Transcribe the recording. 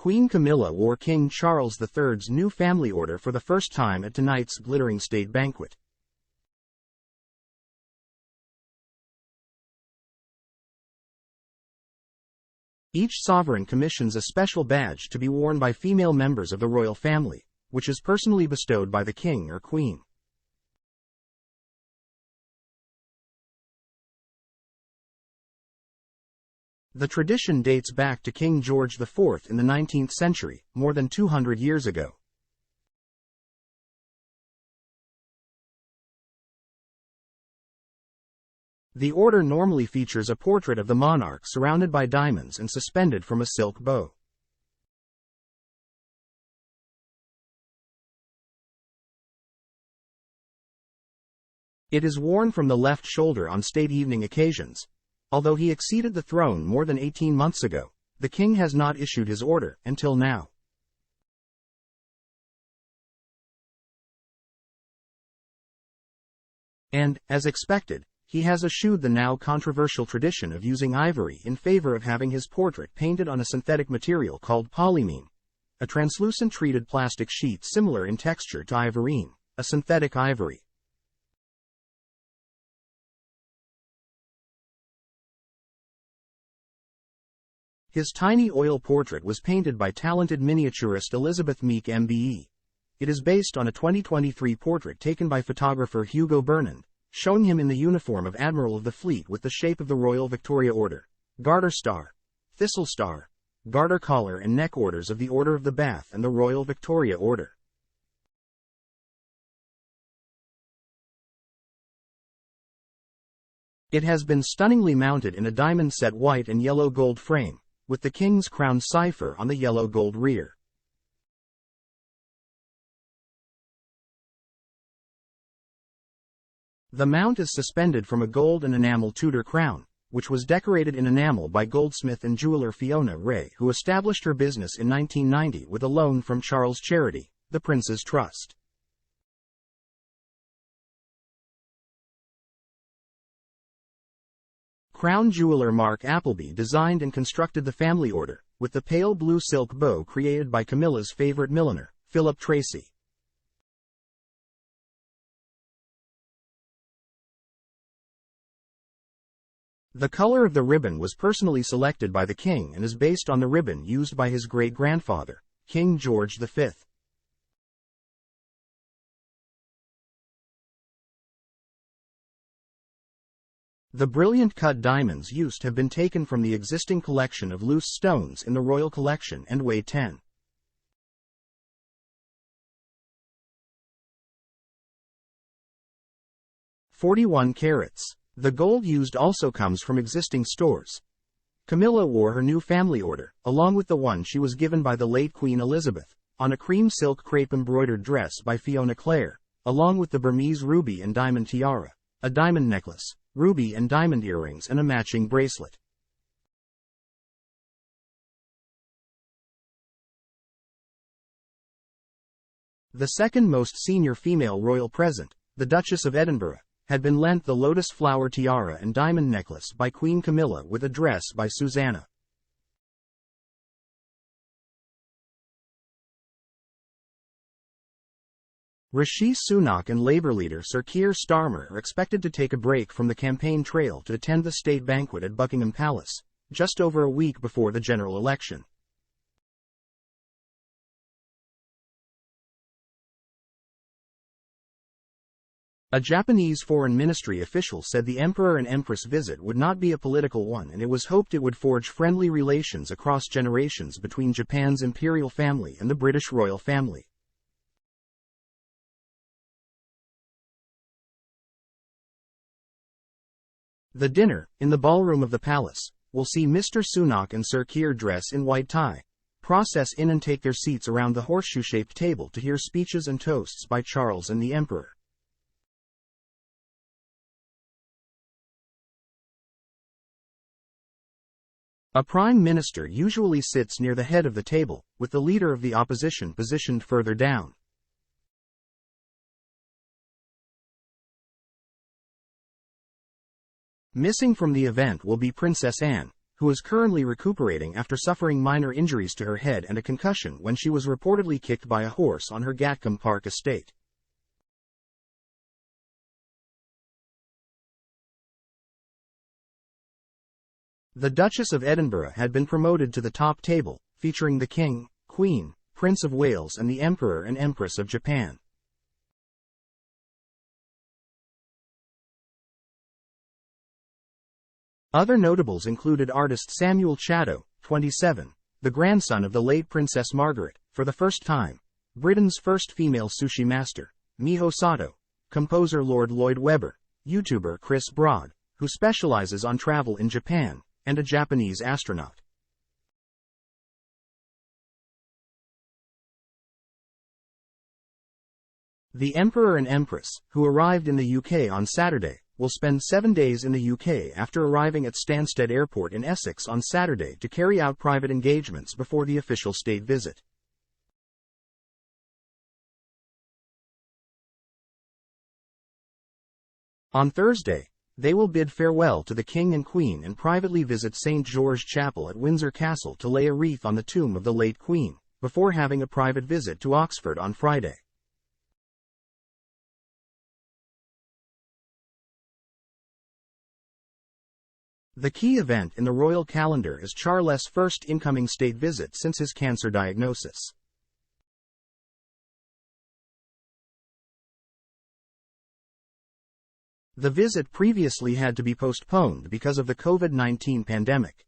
Queen Camilla wore King Charles III's new family order for the first time at tonight's glittering state banquet. Each sovereign commissions a special badge to be worn by female members of the royal family, which is personally bestowed by the king or queen. The tradition dates back to King George IV in the 19th century, more than 200 years ago. The order normally features a portrait of the monarch surrounded by diamonds and suspended from a silk bow. It is worn from the left shoulder on state evening occasions. Although he acceded the throne more than 18 months ago, the king has not issued his order until now. And, as expected, he has eschewed the now controversial tradition of using ivory in favor of having his portrait painted on a synthetic material called polymine, a translucent treated plastic sheet similar in texture to ivorine, a synthetic ivory. His tiny oil portrait was painted by talented miniaturist Elizabeth Meek MBE. It is based on a 2023 portrait taken by photographer Hugo Bernand, showing him in the uniform of Admiral of the Fleet with the shape of the Royal Victoria Order, Garter Star, Thistle Star, Garter Collar and neck orders of the Order of the Bath and the Royal Victoria Order. It has been stunningly mounted in a diamond-set white and yellow gold frame, with the King's Crown cipher on the yellow gold rear. The mount is suspended from a gold and enamel Tudor crown, which was decorated in enamel by goldsmith and jeweler Fiona Ray, who established her business in 1990 with a loan from Charles Charity, the Prince's Trust. Crown jeweler Mark Appleby designed and constructed the family order, with the pale blue silk bow created by Camilla's favorite milliner, Philip Tracy. The color of the ribbon was personally selected by the king and is based on the ribbon used by his great-grandfather, King George V. The brilliant cut diamonds used have been taken from the existing collection of loose stones in the Royal Collection and weigh 10. .41 carats. The gold used also comes from existing stores. Camilla wore her new family order, along with the one she was given by the late Queen Elizabeth, on a cream silk crepe embroidered dress by Fiona Clare, along with the Burmese ruby and diamond tiara, a diamond necklace, ruby and diamond earrings and a matching bracelet. The second most senior female royal present, the Duchess of Edinburgh, had been lent the lotus flower tiara and diamond necklace by Queen Camilla with a dress by Susanna. Rishi Sunak and Labour leader Sir Keir Starmer are expected to take a break from the campaign trail to attend the state banquet at Buckingham Palace, just over a week before the general election. A Japanese foreign ministry official said the Emperor and Empress visit would not be a political one, and it was hoped it would forge friendly relations across generations between Japan's imperial family and the British royal family. The dinner, in the ballroom of the palace, will see Mr. Sunak and Sir Keir dress in white tie, process in and take their seats around the horseshoe-shaped table to hear speeches and toasts by Charles and the Emperor. A prime minister usually sits near the head of the table, with the leader of the opposition positioned further down. Missing from the event will be Princess Anne, who is currently recuperating after suffering minor injuries to her head and a concussion when she was reportedly kicked by a horse on her Gatcombe Park estate. The Duchess of Edinburgh had been promoted to the top table, featuring the King, Queen, Prince of Wales and the Emperor and Empress of Japan. Other notables included artist Samuel Chatto, 27, the grandson of the late Princess Margaret, for the first time, Britain's first female sushi master, Miho Sato, composer Lord Lloyd Webber, YouTuber Chris Broad, who specializes on travel in Japan, and a Japanese astronaut. The Emperor and Empress, who arrived in the UK on Saturday, will spend 7 days in the UK after arriving at Stansted Airport in Essex on Saturday to carry out private engagements before the official state visit. On Thursday, they will bid farewell to the King and Queen and privately visit St. George Chapel at Windsor Castle to lay a wreath on the tomb of the late Queen, before having a private visit to Oxford on Friday. The key event in the royal calendar is Charles' first incoming state visit since his cancer diagnosis. The visit previously had to be postponed because of the COVID-19 pandemic.